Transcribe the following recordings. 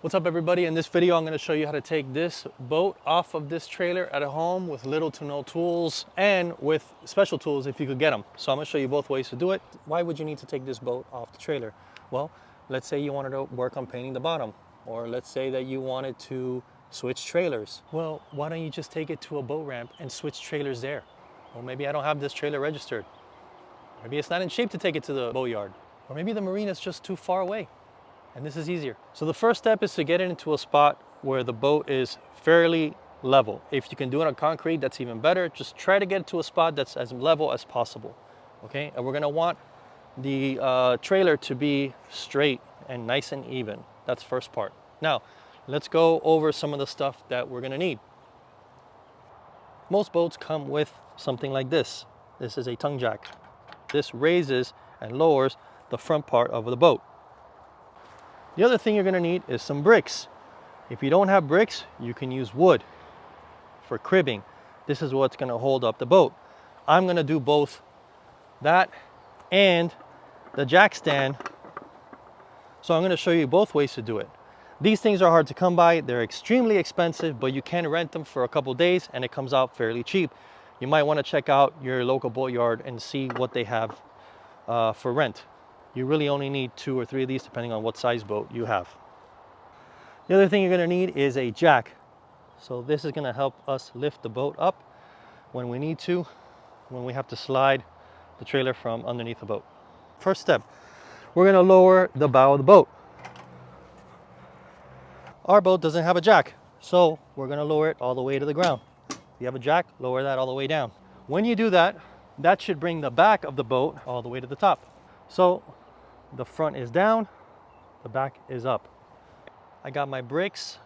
What's up everybody? In this video I'm going to show you how to take this boat off of this trailer at a home with little to no tools and with special tools if you could get them. So I'm going to show you both ways to do it. Why would you need to take this boat off the trailer? Well, let's say you wanted to work on painting the bottom, or let's say that you wanted to switch trailers. Well, why don't you just take it to a boat ramp and switch trailers there? Well, maybe I don't have this trailer registered. Maybe it's not in shape to take it to the boat yard. Or maybe the marina is just too far away. And this is easier. So the first step is to get it into a spot where the boat is fairly level. If you can do it on concrete, that's even better. Just try to get it to a spot that's as level as possible. Okay, and we're gonna want the trailer to be straight and nice and even. That's first part. Now, let's go over some of the stuff that we're gonna need. Most boats come with something like this. This is a tongue jack. This raises and lowers the front part of the boat. The other thing you're going to need is some bricks. If you don't have bricks, you can use wood for cribbing. This is what's going to hold up the boat. I'm going to do both that and the jack stand. So I'm going to show you both ways to do it. These things are hard to come by. They're extremely expensive, but you can rent them for a couple days and it comes out fairly cheap. You might want to check out your local boatyard and see what they have for rent. You really only need 2 or 3 of these depending on what size boat you have. The other thing you're going to need is a jack. So this is going to help us lift the boat up when we need to, when we have to slide the trailer from underneath the boat. First step, we're going to lower the bow of the boat. Our boat doesn't have a jack, so we're going to lower it all the way to the ground. If you have a jack, lower that all the way down. When you do that, that should bring the back of the boat all the way to the top. So the front is down, the back is up. I got my bricks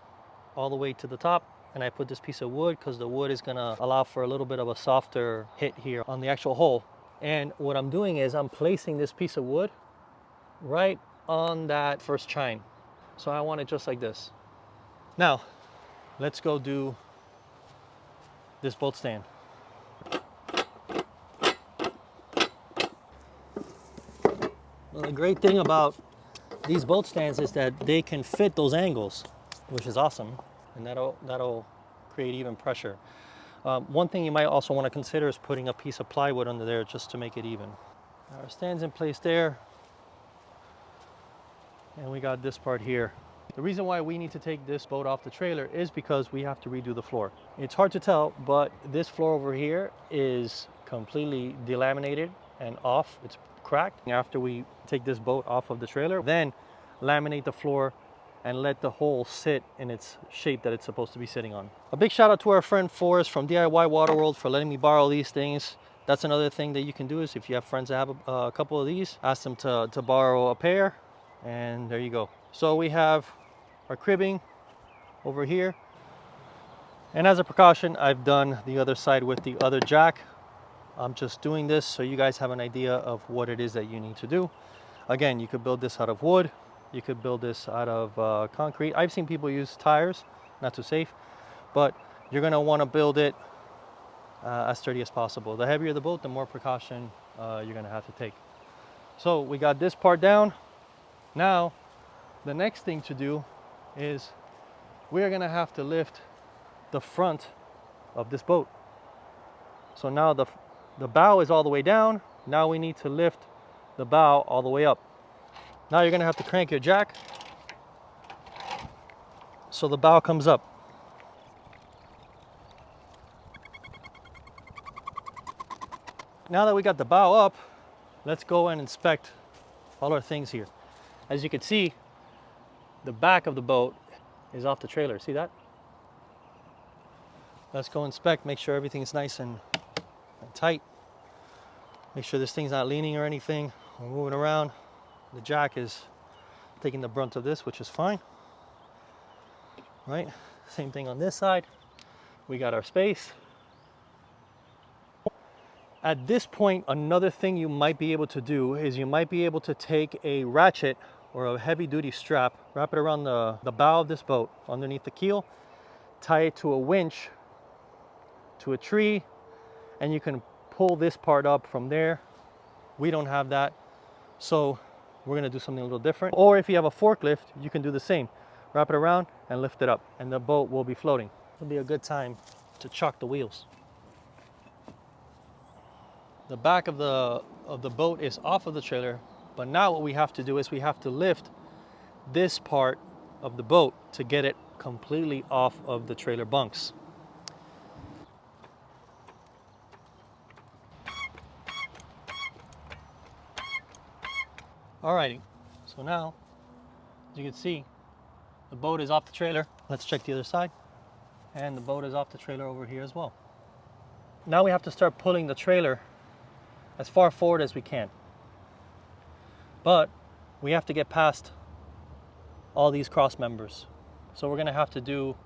all the way to the top, and I put this piece of wood because the wood is gonna allow for a little bit of a softer hit here on the actual hole. And what I'm doing is I'm placing this piece of wood right on that first chine. So I want it just like this. Now, let's go do this boat stand. Well, the great thing about these boat stands is that they can fit those angles, which is awesome, and that'll create even pressure. One thing you might also want to consider is putting a piece of plywood under there just to make it even. Our stand's in place there, and we got this part here. The reason why we need to take this boat off the trailer is because we have to redo the floor. It's hard to tell, but this floor over here is completely delaminated and off. It's cracked. After we take this boat off of the trailer, then laminate the floor and let the hole sit in its shape that it's supposed to be sitting on. A big shout out to our friend Forrest from DIY Waterworld for letting me borrow these things. That's another thing that you can do is if you have friends that have a couple of these, ask them to borrow a pair, and there you go. So we have our cribbing over here. And as a precaution, I've done the other side with the other jack. I'm just doing this so you guys have an idea of what it is that you need to do. Again, you could build this out of wood. You could build this out of concrete. I've seen people use tires, not too safe, but you're gonna wanna build it as sturdy as possible. The heavier the boat, the more precaution you're gonna have to take. So we got this part down. Now, the next thing to do is we're gonna have to lift the front of this boat. So now the bow is all the way down. Now we need to lift the bow all the way up. Now you're gonna have to crank your jack so the bow comes up. Now that we got the bow up, let's go and inspect all our things here. As you can see, the back of the boat is off the trailer. See that? Let's go inspect, make sure everything's nice and tight. Make sure this thing's not leaning or anything or moving around. The jack is taking the brunt of this, which is fine. Right? Same thing on this side. We got our space. At this point, another thing you might be able to do is you might be able to take a ratchet or a heavy duty strap, wrap it around the bow of this boat underneath the keel, tie it to a winch to a tree, and you can pull this part up from there. We don't have that, so we're gonna do something a little different. Or if you have a forklift, you can do the same. wrap it around, and lift it up, and the boat will be floating. It'll be a good time to chock the wheels. The back of the boat is off of the trailer, but now what we have to do is we have to lift this part of the boat to get it completely off of the trailer bunks. Alrighty, so now, as you can see, the boat is off the trailer. Let's check the other side. And the boat is off the trailer over here as well. Now we have to start pulling the trailer as far forward as we can. But we have to get past all these cross members. So we're gonna have to do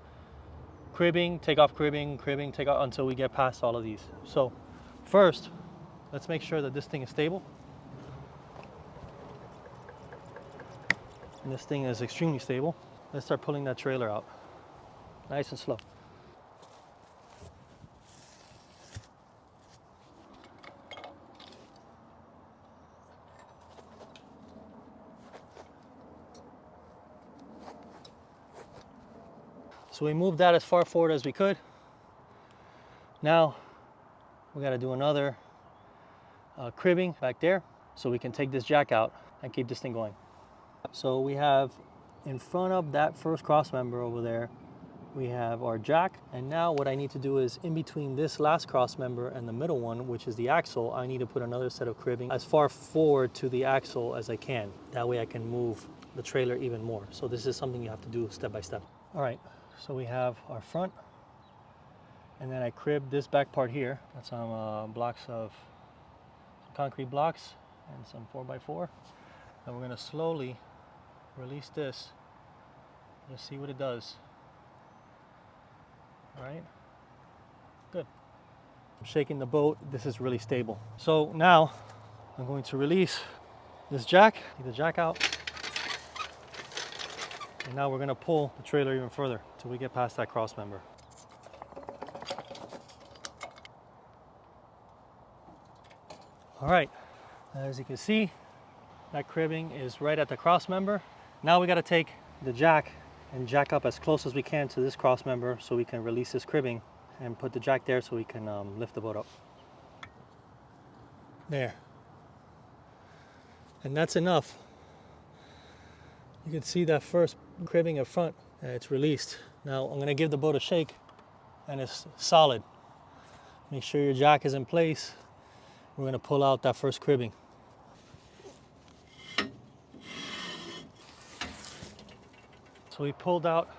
cribbing, take off cribbing, cribbing, take off until we get past all of these. So first, let's make sure that this thing is stable. And this thing is extremely stable. Let's start pulling that trailer out. Nice and slow. So we moved that as far forward as we could. Now we got to do another cribbing back there so we can take this jack out and keep this thing going. So we have in front of that first cross member over there, we have our jack. And now what I need to do is in between this last cross member and the middle one, which is the axle, I need to put another set of cribbing as far forward to the axle as I can. That way I can move the trailer even more. So this is something you have to do step by step. All right, so we have our front, and then I crib this back part here. That's some blocks of concrete blocks and some 4x4. And we're gonna slowly release this. Just see what it does. All right, good. I'm shaking the boat. This is really stable. So now I'm going to release this jack, take the jack out. And now we're gonna pull the trailer even further till we get past that cross member. All right, as you can see, that cribbing is right at the cross member. Now we gotta take the jack and jack up as close as we can to this cross member so we can release this cribbing and put the jack there so we can lift the boat up. There. And that's enough. You can see that first cribbing up front, it's released. Now I'm gonna give the boat a shake and it's solid. Make sure your jack is in place. We're gonna pull out that first cribbing. So we pulled out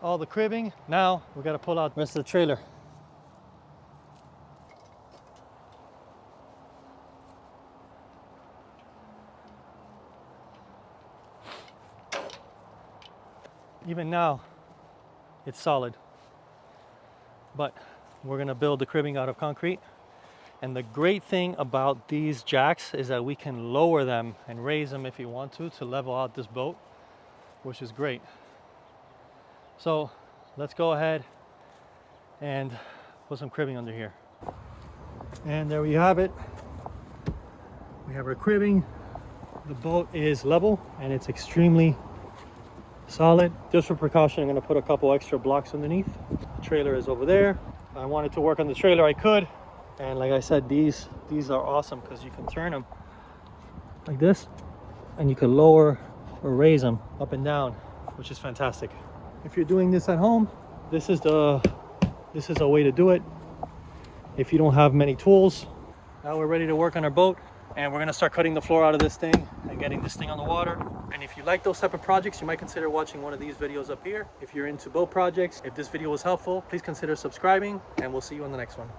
all the cribbing. Now we gotta pull out the rest of the trailer. Even now, it's solid. But we're gonna build the cribbing out of concrete. And the great thing about these jacks is that we can lower them and raise them if you want to level out this boat, which is great. So let's go ahead and put some cribbing under here. And there we have it. We have our cribbing. The boat is level and it's extremely solid. Just for precaution, I'm going to put a couple extra blocks underneath. The trailer is over there. If I wanted to work on the trailer, I could. And like I said, these are awesome because you can turn them like this and you can lower or raise them up and down, which is fantastic. If you're doing this at home, this is a way to do it. If you don't have many tools. Now we're ready to work on our boat, and we're gonna start cutting the floor out of this thing and getting this thing on the water. And if you like those type of projects, you might consider watching one of these videos up here. If you're into boat projects, if this video was helpful, please consider subscribing, and we'll see you on the next one.